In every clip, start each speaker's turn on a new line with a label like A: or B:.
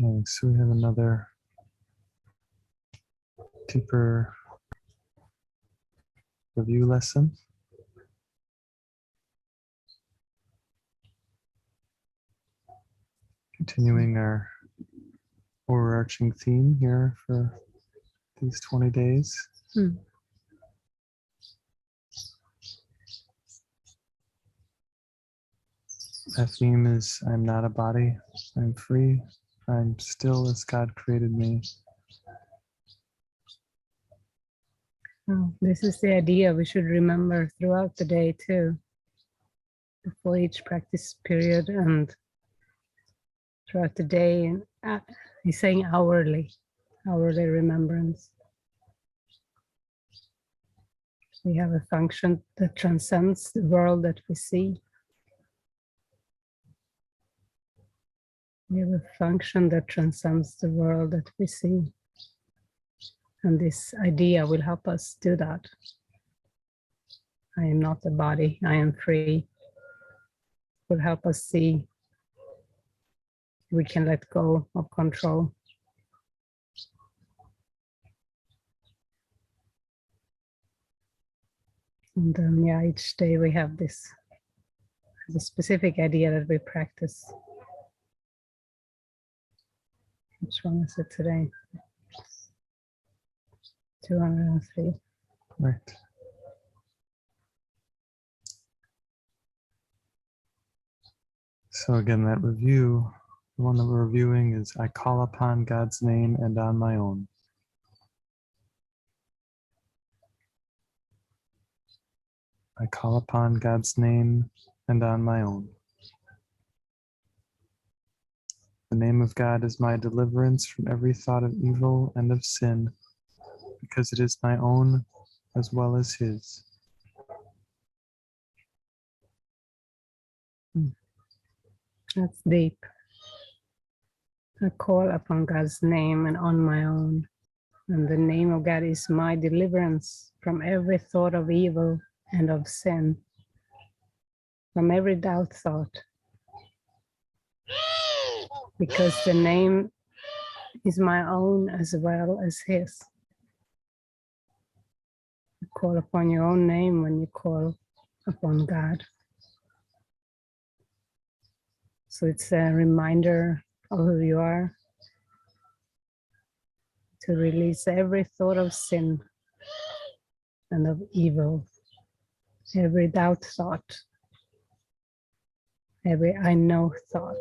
A: Okay, so we have another deeper review lesson. Continuing our overarching theme here for these 20 days. That theme is, I'm not a body, I'm free, I'm still as God created me.
B: Oh, this is the idea we should remember throughout the day too, before each practice period and throughout the day. And he's saying hourly remembrance. We have a function that transcends the world that we see. We have a function that transcends the world that we see. And this idea will help us do that. I am not a body, I am free. Will help us see we can let go of control. And then, yeah, each day we have this the specific idea that we practice. Which one is it today? 203.
A: Right. So again, that review, the one that we're reviewing is, I call upon God's name and on my own. I call upon God's name and on my own. The name of God is my deliverance from every thought of evil and of sin, because it is my own as well as His.
B: That's deep. I call upon God's name and on my own. And the name of God is my deliverance from every thought of evil and of sin, from every doubt thought. Because the name is my own as well as His. You call upon your own name when you call upon God. So it's a reminder of who you are, to release every thought of sin and of evil, every doubt thought, every I know thought.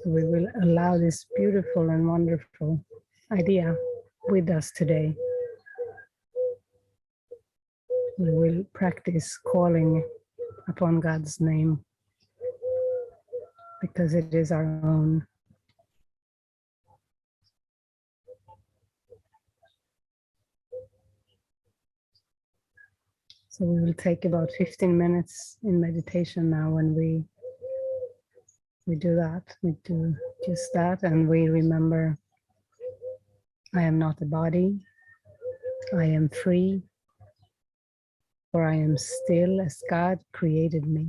B: So we will allow this beautiful and wonderful idea with us today. We will practice calling upon God's name because it is our own. So we will take about 15 minutes in meditation now when we do that. We do just that, and we remember, I am not a body, I am free, for I am still as God created me.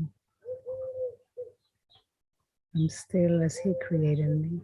B: I'm still as He created me.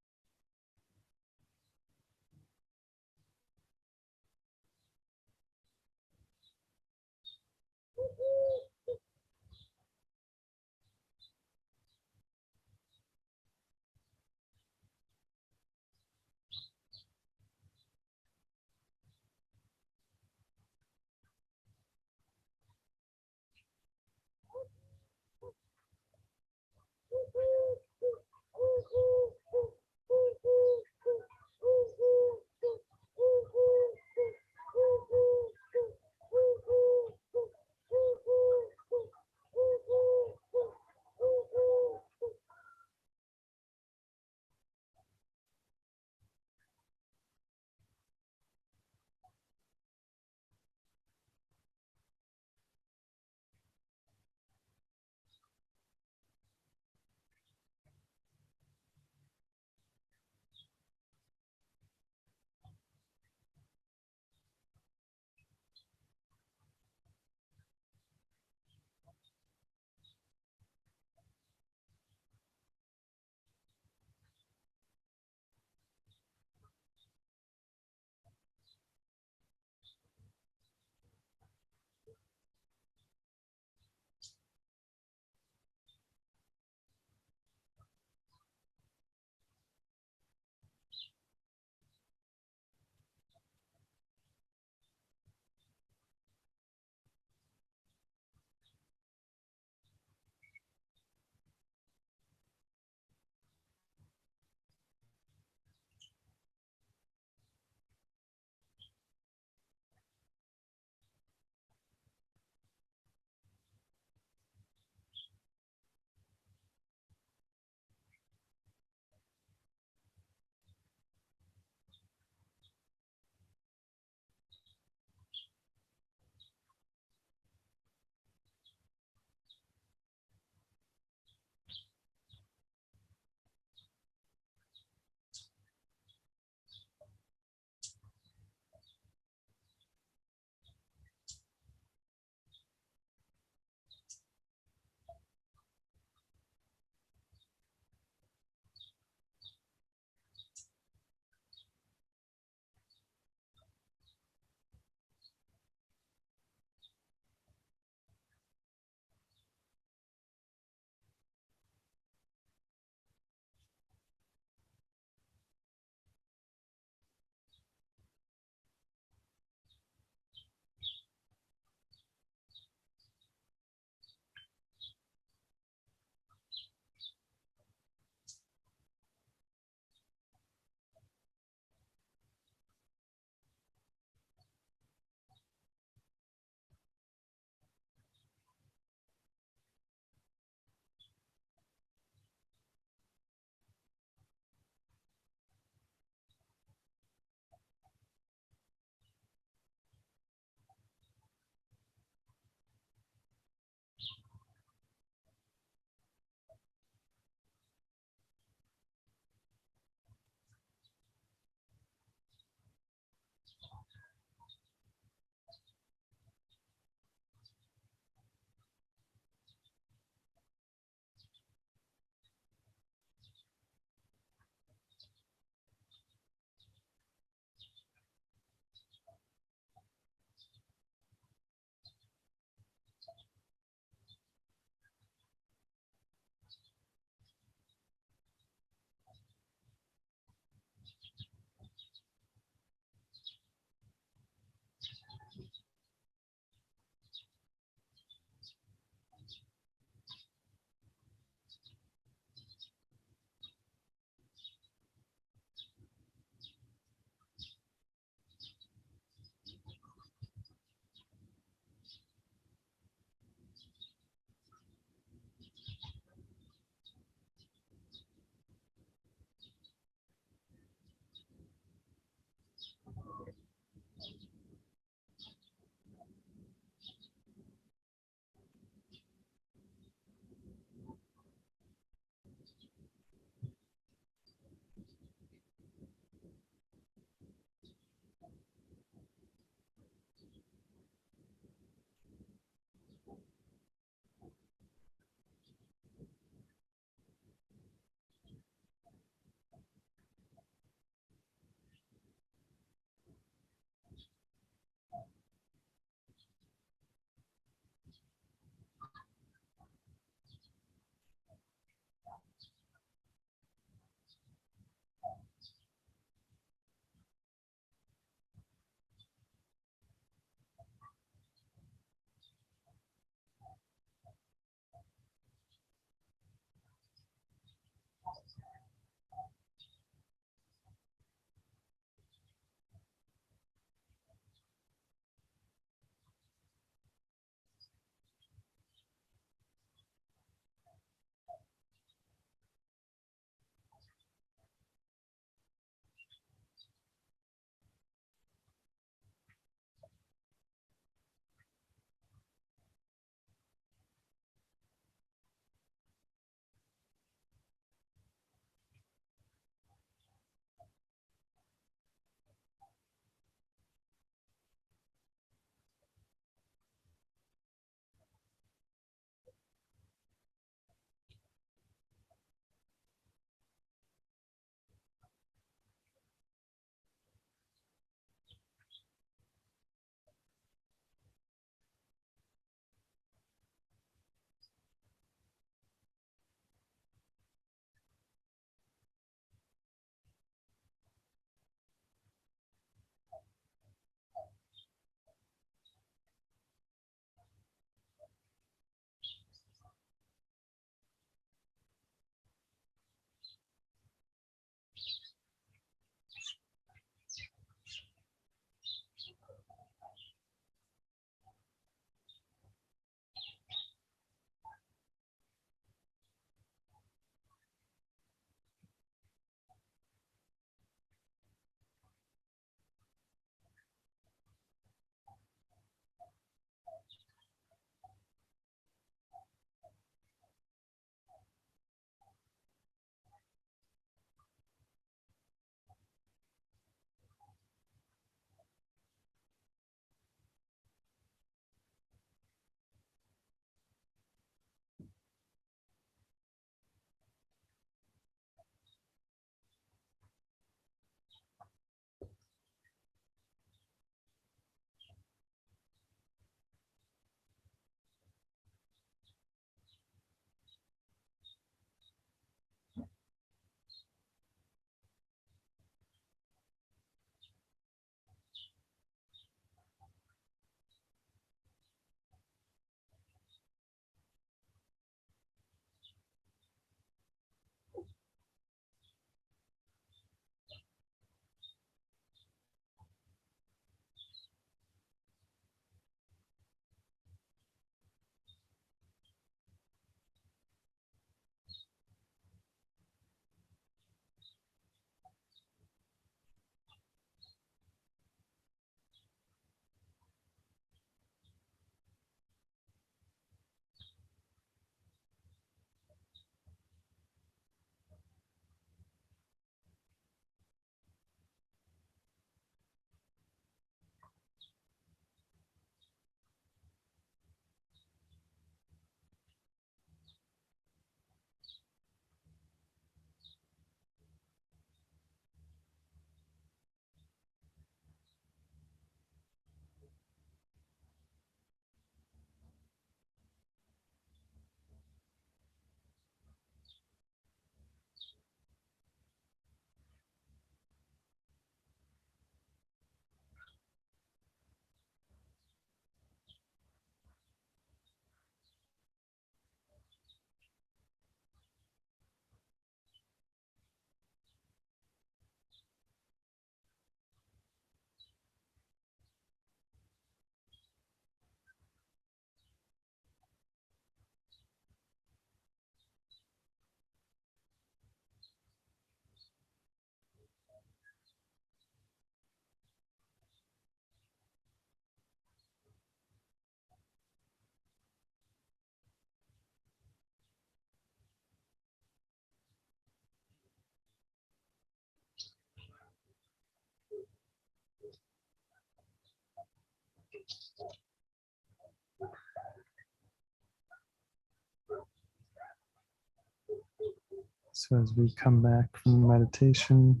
A: So as we come back from meditation,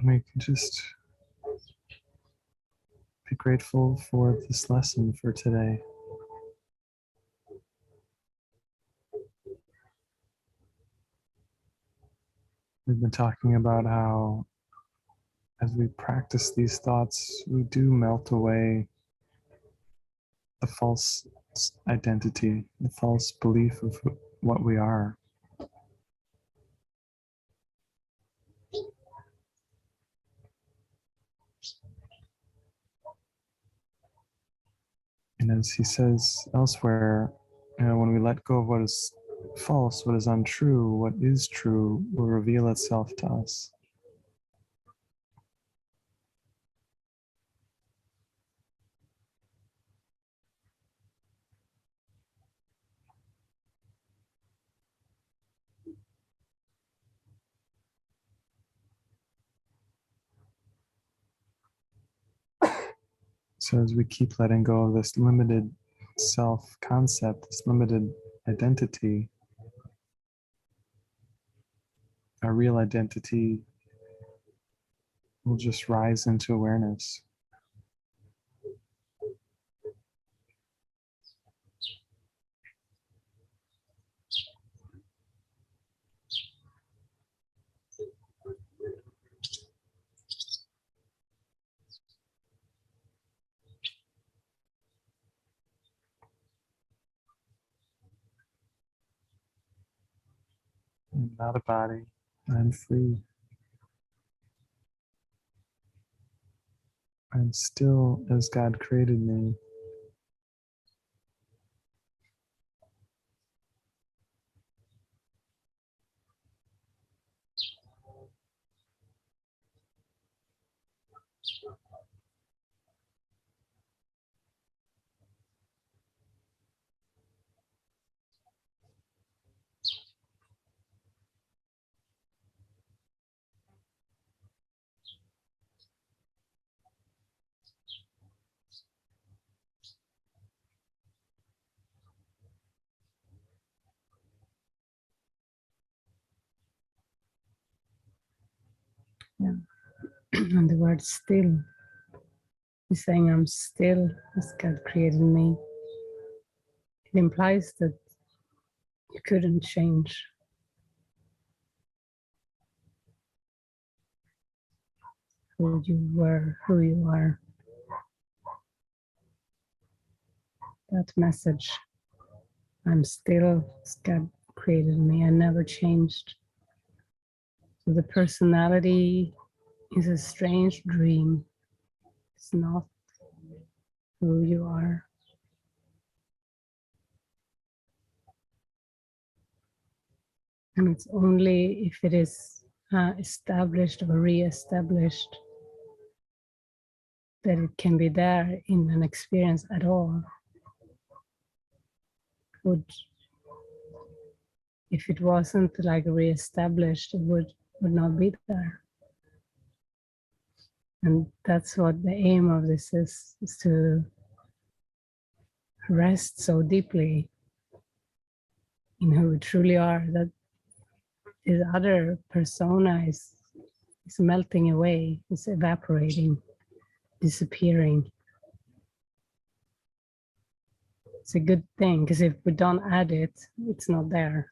A: we can just be grateful for this lesson for today. We've been talking about how as we practice these thoughts, we do melt away the false identity, the false belief of what we are. And as he says elsewhere, when we let go of what is false, what is untrue, what is true will reveal itself to us. So as we keep letting go of this limited self-concept, this limited identity, our real identity will just rise into awareness. I'm not a body, I'm free. I'm still as God created me.
B: Yeah. And the word still is saying I'm still as God created me. It implies that you couldn't change who you were, who you are. That message, I'm still as God created me. I never changed. So the personality is a strange dream. It's not who you are. And it's only if it is established or re-established that it can be there in an experience at all. If it wasn't like re-established, it would not be there. And that's what the aim of this is to rest so deeply in who we truly are that this other persona is melting away, it's evaporating, disappearing. It's a good thing, because if we don't add it, it's not there.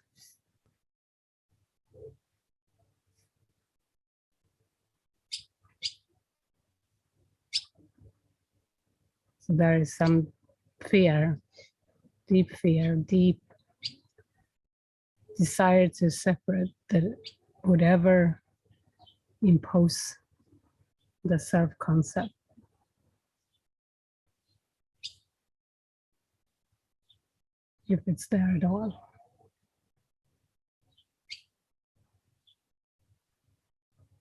B: So there is some fear, deep desire to separate, that would ever impose the self-concept. If it's there at all.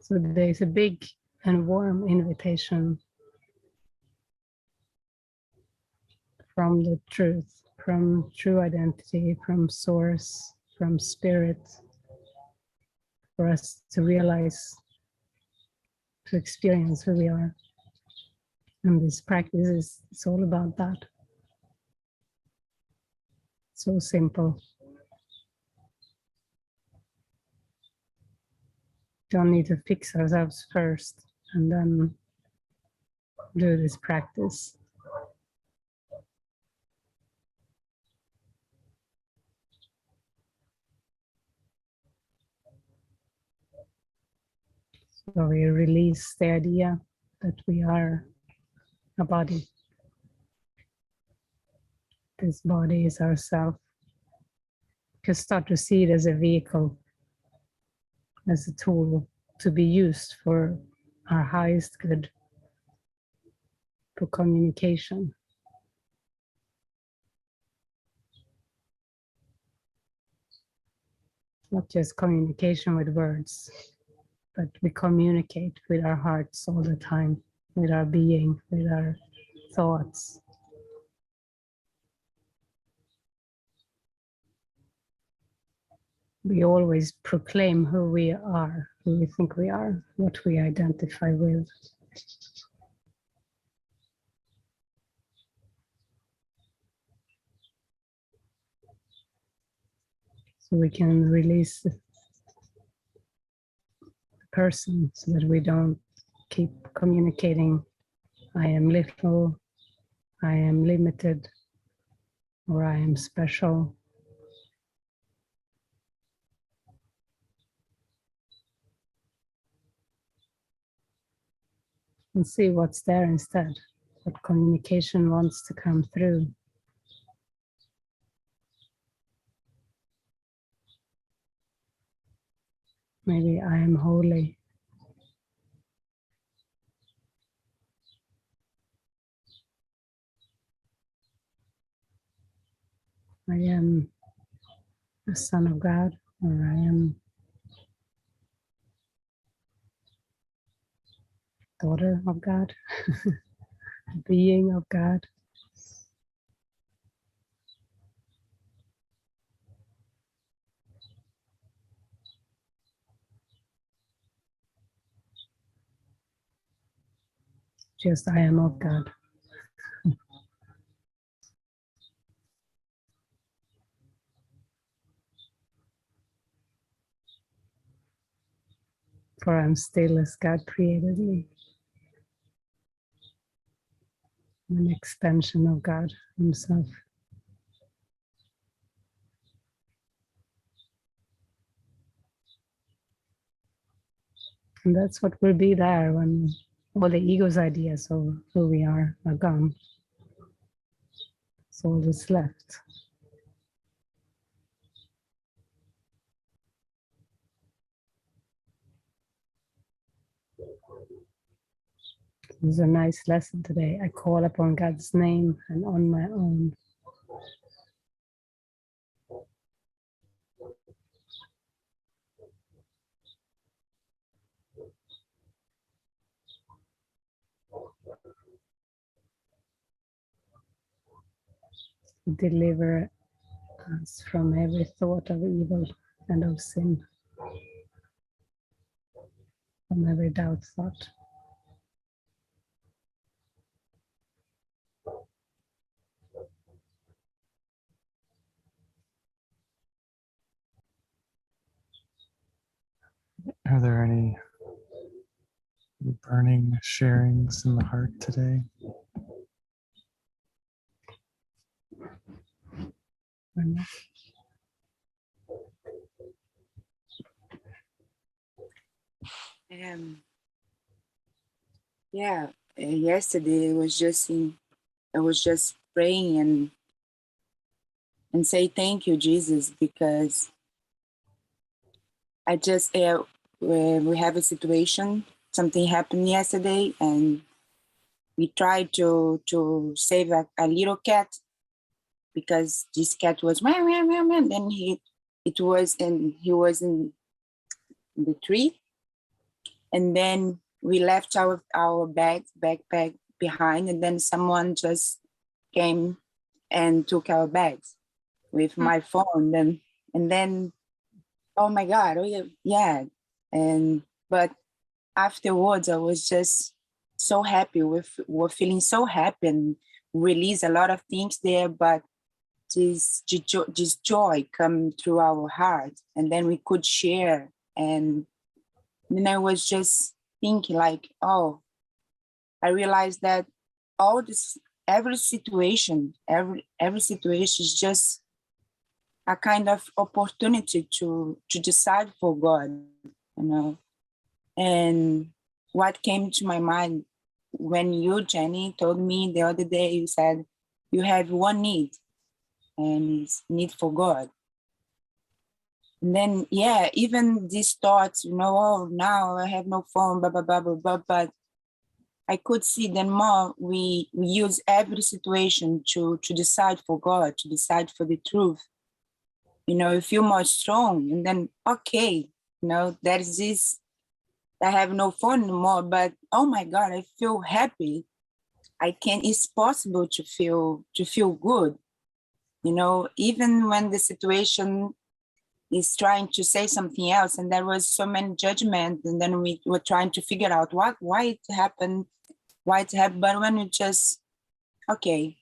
B: So there's a big and warm invitation from the truth, from true identity, from source, from spirit, for us to realize, to experience who we are. And this practice is, it's all about that. So simple. Don't need to fix ourselves first and then do this practice. So we release the idea that we are a body. This body is ourself. You can start to see it as a vehicle, as a tool to be used for our highest good, for communication. Not just communication with words, but we communicate with our hearts all the time, with our being, with our thoughts. We always proclaim who we are, who we think we are, what we identify with. So we can release the person so that we don't keep communicating, I am little, I am limited, or I am special. And see what's there instead, what communication wants to come through. Maybe I am holy. I am a son of God, or I am daughter of God, being of God. Just I am of God. For I'm still as God created me. An expansion of God Himself. And that's what will be there when all the ego's ideas of who we are gone. It's all that's left. This is a nice lesson today. I call upon God's name and on my own. Deliver us from every thought of evil and of sin, from every doubt thought.
A: Are there any burning sharings in the heart today?
C: Yeah, yesterday I was just praying and say thank you, Jesus, because I just we have a situation. Something happened yesterday, and we tried to save a little cat because this cat was meow, meow, meow, meow. Then he was in the tree, and then we left our backpack behind, and then someone just came and took our bags with my phone, and then oh my God, yeah, but afterwards I was just so happy. We're feeling so happy and release a lot of things there, but this joy come through our heart, and then we could share. And then I was just thinking like, oh, I realized that all this, every situation is just a kind of opportunity to decide for God, you know. And what came to my mind when you, Jenny, told me the other day, you said you have one need, and it's need for God. And then, yeah, even these thoughts, you know, oh, now I have no phone, blah, blah, blah, blah, blah, but I could see then more we use every situation to decide for God, to decide for the truth. You know, you feel more strong, and then, okay, you know, there is this, I have no phone anymore, but oh my God, I feel happy. It's possible to feel good, you know, even when the situation is trying to say something else, and there was so many judgment, and then we were trying to figure out why it happened, but when you just, okay,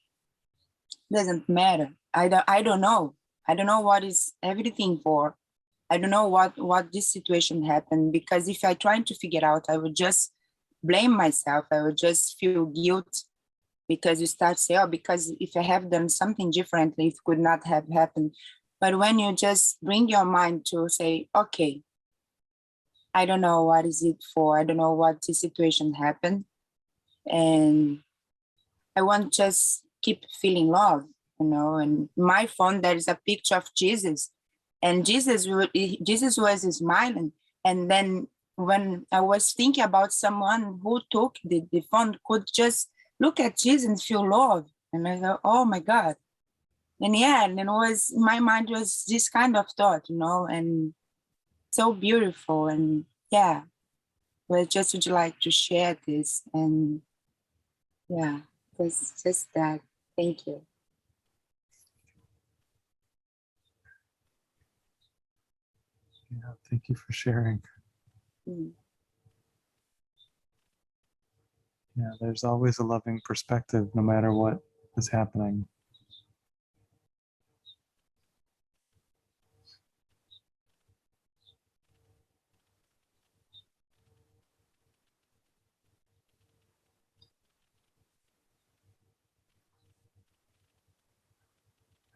C: doesn't matter. I don't know what is everything for. I don't know what this situation happened, because if I try to figure out, I would just blame myself. I would just feel guilt, because you start to say, oh, because if I have done something differently, it could not have happened. But when you just bring your mind to say, okay, I don't know what is it for. I don't know what this situation happened. And I want to just keep feeling love, you know. And my phone, there is a picture of Jesus, and Jesus was smiling. And then when I was thinking about someone who took the phone, could just look at Jesus and feel love. And I thought, oh my God. And yeah, and it was, my mind was this kind of thought, you know, and so beautiful. And yeah, well, just would like to share this. And yeah, it's just that. Thank you.
A: Yeah, thank you for sharing.
C: Mm.
A: Yeah, there's always a loving perspective no matter what is happening.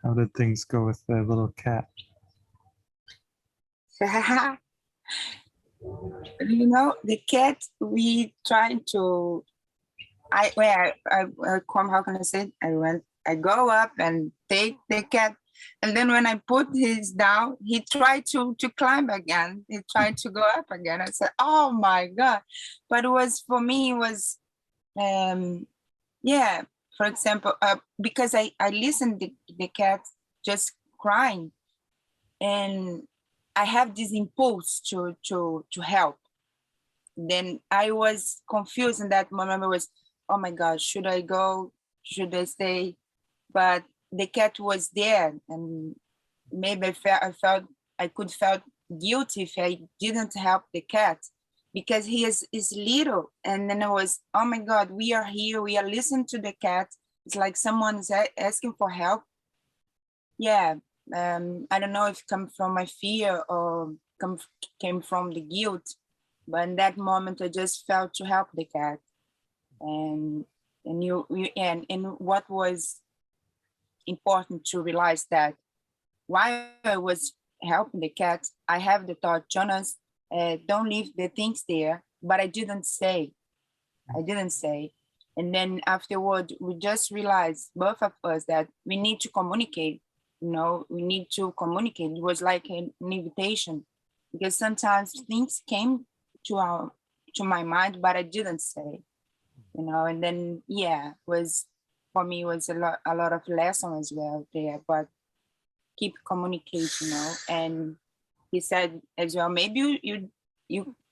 A: How did things go with the little cat?
C: You know, the cat, we trying to, come, how can I say it? I go up and take the cat, and then when I put his down, he tried to climb again. He tried to go up again. I said, oh my God. But it was, for me, it was, yeah, for example, because I listened to the cat just crying, and I have this impulse to help. Then I was confused in that moment. I was, oh my God, should I go? Should I stay? But the cat was there, and maybe I could felt guilty if I didn't help the cat, because he is little. And then I was, oh my God, we are here. We are listening to the cat. It's like someone is asking for help. Yeah. I don't know if it come from my fear or came from the guilt, but in that moment I just felt to help the cat. And what was important to realize that while I was helping the cat, I have the thought, Jonas, don't leave the things there. But I didn't say. And then afterward, we just realized, both of us, that we need to communicate. You know, we need to communicate. It was like an invitation, because sometimes things came to my mind, but I didn't say. You know, and then yeah, for me was a lot of lesson as well there. But keep communicating, you know. And he said as well, maybe you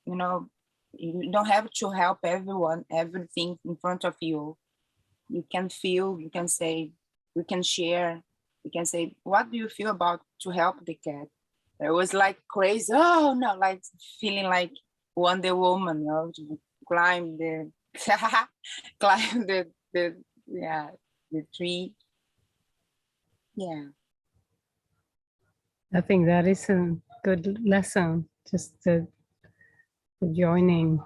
C: know, you don't have to help everything in front of you. You can feel, you can say, we can share, you can say, what do you feel about to help the cat? It was like crazy. Oh no, like feeling like Wonder Woman, you know, to climb the climb the tree. Yeah.
B: I think that is a good lesson, just the joining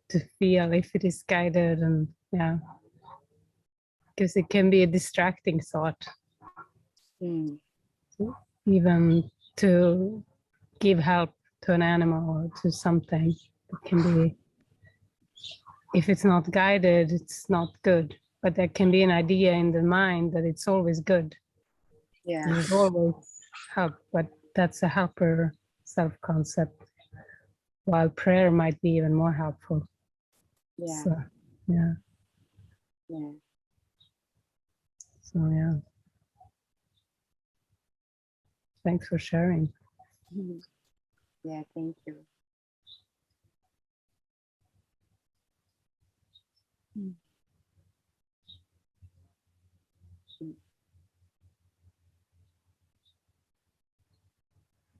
B: to feel if it is guided, and yeah, because it can be a distracting thought, even to give help to an animal or to something. It can be, if it's not guided, it's not good. But there can be an idea in the mind that it's always good.
C: Yeah.
B: It always help, but that's a helper self-concept, while prayer might be even more helpful.
C: Yeah.
B: So, yeah.
C: Yeah.
B: So, yeah. Thanks for sharing.
C: Yeah, thank you.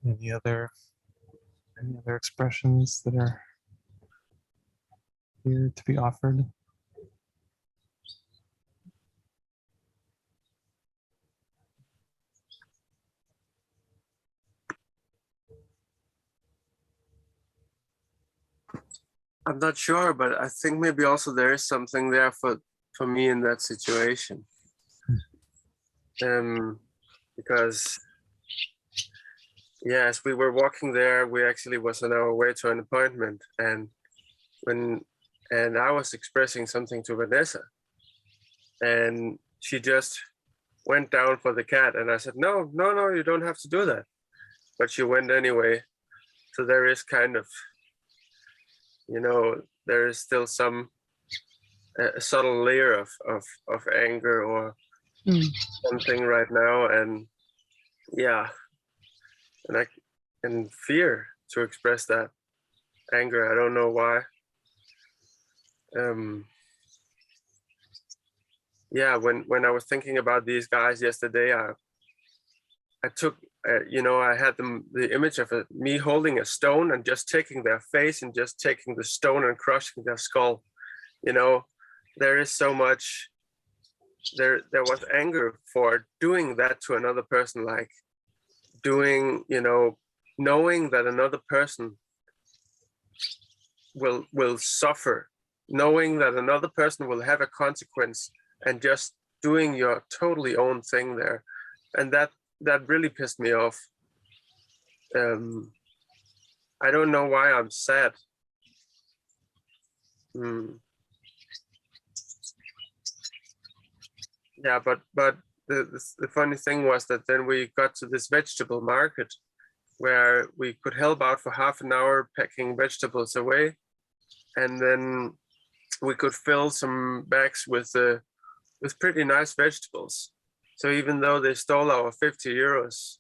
A: Any other expressions that are here to be offered?
D: I'm not sure, but I think maybe also there is something there for me in that situation. Because yeah, as we were walking there, we actually was on our way to an appointment, and I was expressing something to Vanessa, and she just went down for the cat, and I said, no, you don't have to do that, but she went anyway. So there is kind of, there is still some a subtle layer of anger or something right now, and yeah, and fear to express that anger. I don't know why. Yeah, when I was thinking about these guys yesterday, I took I had the image of me holding a stone and just taking their face and just taking the stone and crushing their skull. There is so much there was anger for doing that to another person, like doing, knowing that another person will suffer, knowing that another person will have a consequence, and just doing your totally own thing there. And that really pissed me off. I don't know why I'm sad. Yeah, but the funny thing was that then we got to this vegetable market where we could help out for half an hour packing vegetables away, and then we could fill some bags with pretty nice vegetables. So even though they stole our 50 euros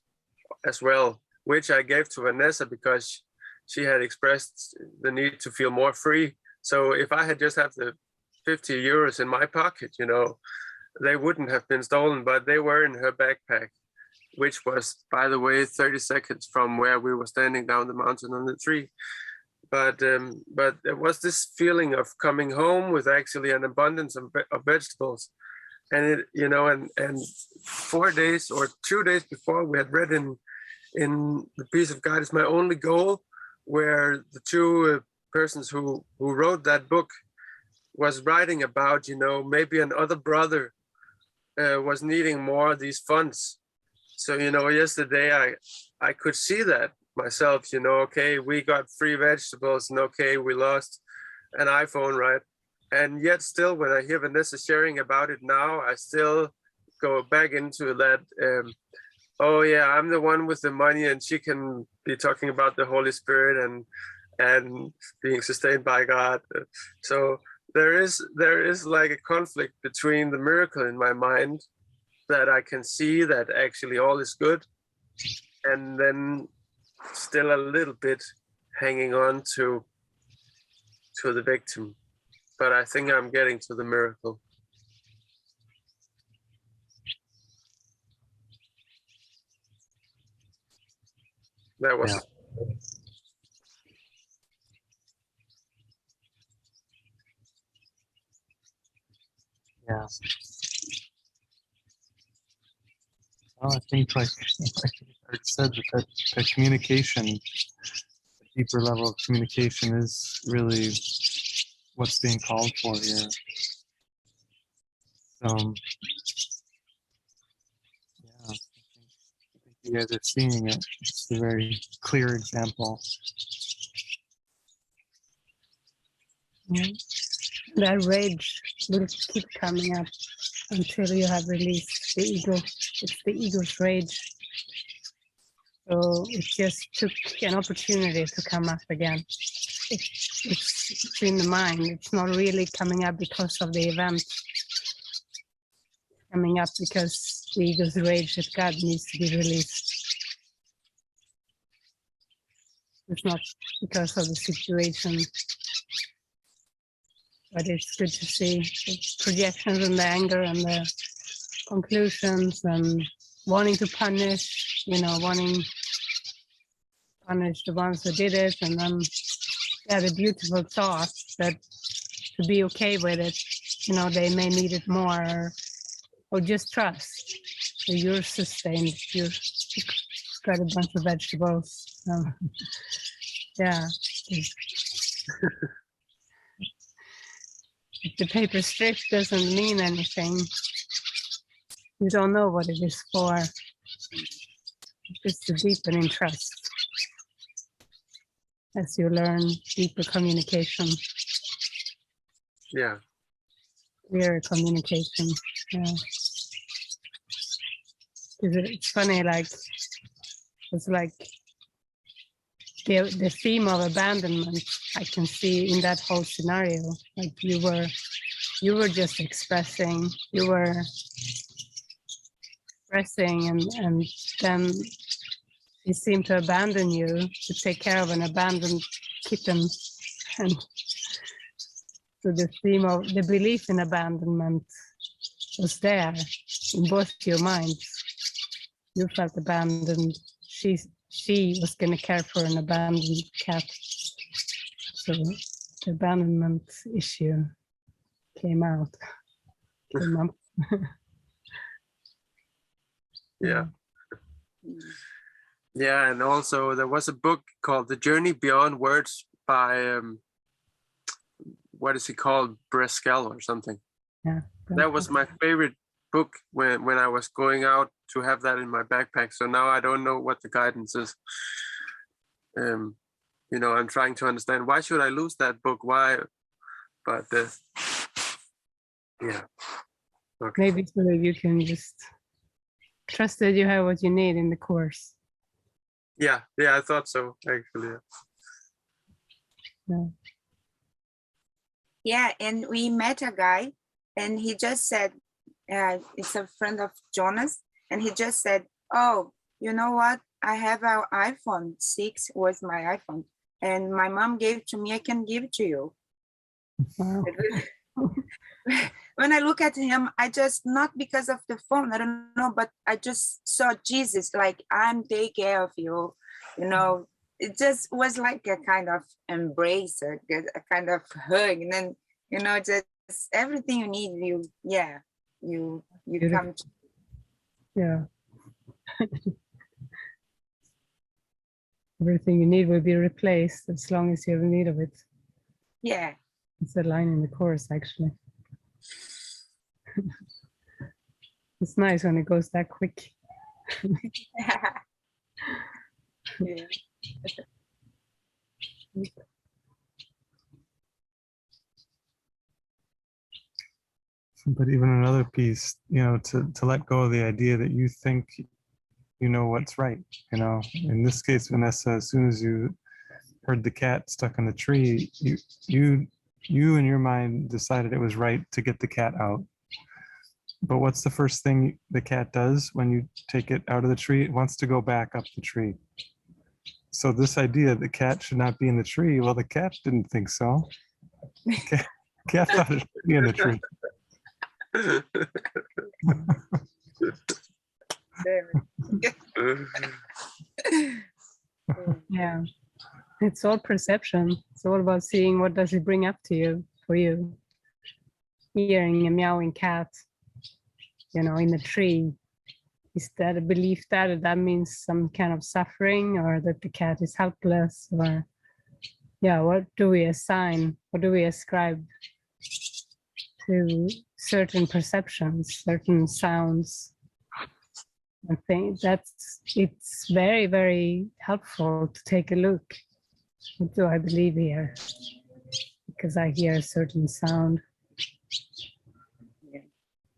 D: as well, which I gave to Vanessa because she had expressed the need to feel more free. So if I had just had the 50 euros in my pocket, they wouldn't have been stolen, but they were in her backpack, which was, by the way, 30 seconds from where we were standing down the mountain on the tree. But there was this feeling of coming home with actually an abundance of vegetables. And it, and 4 days or 2 days before, we had read in The Peace of God Is My Only Goal, where the two persons who wrote that book was writing about, maybe another brother was needing more of these funds. So, yesterday I could see that myself, okay, we got free vegetables, and okay, we lost an iPhone, right? And yet still, when I hear Vanessa sharing about it now, I still go back into that, oh yeah, I'm the one with the money, and she can be talking about the Holy Spirit and being sustained by God. So there is like a conflict between the miracle in my mind that I can see that actually all is good, and then still a little bit hanging on to the victim. But I think I'm getting to the miracle. That was.
A: Yeah. I think like I said, that communication, a deeper level of communication is really what's being called for here. So, yeah, I think you guys are seeing it. It's a very clear example.
B: Yeah. That rage will keep coming up until you have released the ego. It's the ego's rage. So it just took an opportunity to come up again. It's in the mind. It's not really coming up because of the event. It's coming up because the ego's rage at God needs to be released. It's not because of the situation. But it's good to see the projections and the anger and the conclusions and wanting to punish, wanting to punish the ones who did it. And then, yeah, the beautiful thought that to be okay with it, they may need it more, or just trust that you're sustained. You've got a bunch of vegetables. Yeah. If the paper strip doesn't mean anything, you don't know what it is for. It's to deepen in trust as you learn deeper communication.
D: Yeah.
B: Clearer communication. Yeah. It's funny, it's like the theme of abandonment I can see in that whole scenario. Like you were just expressing, and then he seemed to abandon you to take care of an abandoned kitten. And so the theme of the belief in abandonment was there in both your minds. You felt abandoned. She was going to care for an abandoned cat. So the abandonment issue came up.
D: Yeah. Yeah, and also there was a book called The Journey Beyond Words by, what is he called? Breskel or something.
B: Yeah.
D: That was my favorite book when I was going out to have that in my backpack. So now I don't know what the guidance is. I'm trying to understand, why should I lose that book? Why? But yeah. Okay.
B: Maybe so that you can just trust that you have what you need in the course.
D: Yeah, I thought so, actually.
B: Yeah.
C: Yeah, and we met a guy, and he just said, it's a friend of Jonas, and he just said, oh, you know what? I have our iPhone 6 was my iPhone, and my mom gave to me, I can give to you.
B: Wow.
C: When I look at him, I just, not because of the phone, I don't know, but I just saw Jesus, like, I'm take care of you, it just was like a kind of embrace, a kind of hug, and then, just everything you need, you come to.
B: Yeah. Everything you need will be replaced as long as you have need of it.
C: Yeah.
B: It's a line in the course, actually. It's nice when it goes that quick.
C: Yeah.
A: But even another piece, to let go of the idea that you think you know what's right. In this case, Vanessa, as soon as you heard the cat stuck in the tree, you in your mind decided it was right to get the cat out. But what's the first thing the cat does when you take it out of the tree? It wants to go back up the tree. So this idea the cat should not be in the tree, well, the cat didn't think so. The cat thought it should be in the tree.
B: Yeah. It's all perception. It's all about seeing what does it bring up to you, for you. Hearing a meowing cat, in the tree, Is that a belief that that means some kind of suffering, or that the cat is helpless, or yeah, what do we assign? What do we ascribe to certain perceptions, certain sounds? I think it's very, very helpful to take a look. What do I believe here? Because I hear a certain sound.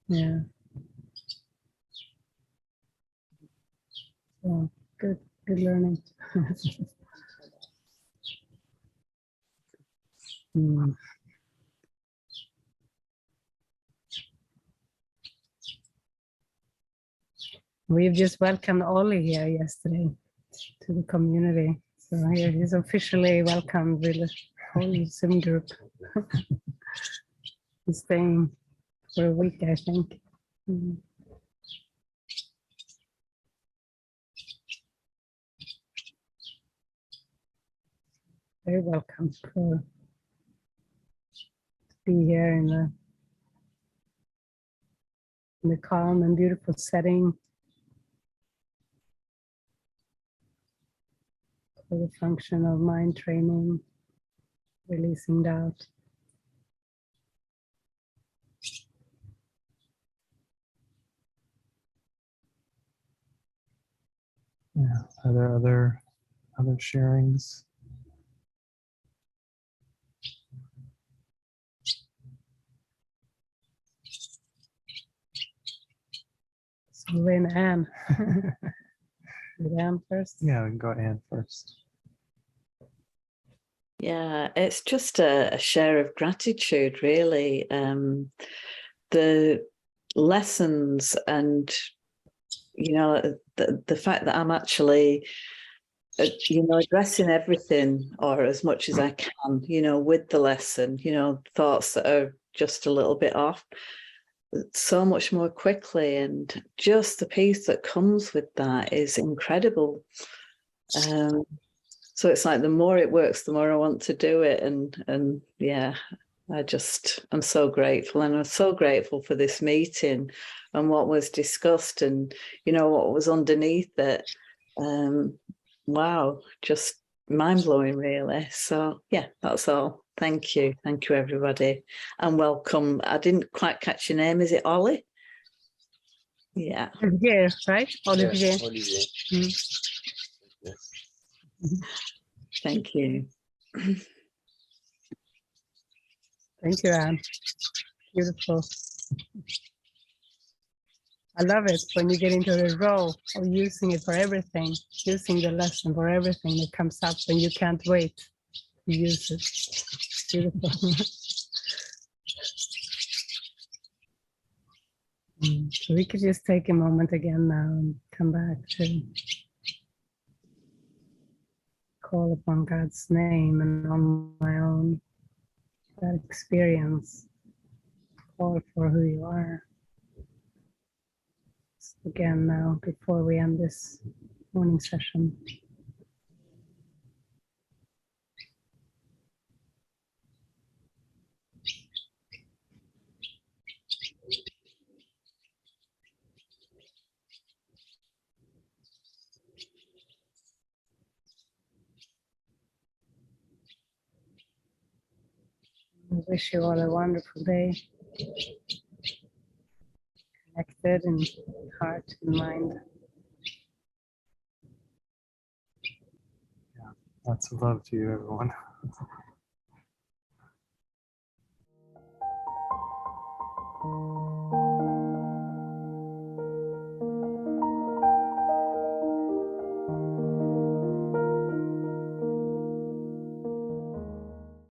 B: Yeah. So good learning. We've just welcomed Ollie here yesterday to the community. So here he's officially welcomed with the whole Zoom group. He's staying for a week, I think. Very welcome to be here in the calm and beautiful setting for the function of mind training, releasing doubt.
A: Yeah. Are there other sharings?
B: So then Anne. With Anne first.
A: Yeah, we can go Anne first.
E: Yeah, it's just a share of gratitude, really. The lessons and, the fact that I'm actually, addressing everything, or as much as I can, with the lesson, thoughts that are just a little bit off, so much more quickly. And just the peace that comes with that is incredible. So it's like the more it works, the more I want to do it. And yeah, I'm so grateful. And I'm so grateful for this meeting and what was discussed and, what was underneath it. Wow, just mind-blowing, really. So yeah, that's all. Thank you. Thank you, everybody. And welcome. I didn't quite catch your name. Is it Ollie? Yeah.
B: Olivier, right? Olivier.
F: Yes, Olivier. Yes.
E: Thank you.
B: Thank you, Anne. Beautiful. I love it when you get into the role of using it for everything, using the lesson for everything that comes up, and you can't wait to use it. Beautiful. So we could just take a moment again now and come back to call upon God's name, and on my own that experience, call for who you are. So again now, before we end this morning session. I wish you all a wonderful day, connected in heart and mind.
A: Yeah. Lots of love to you, everyone.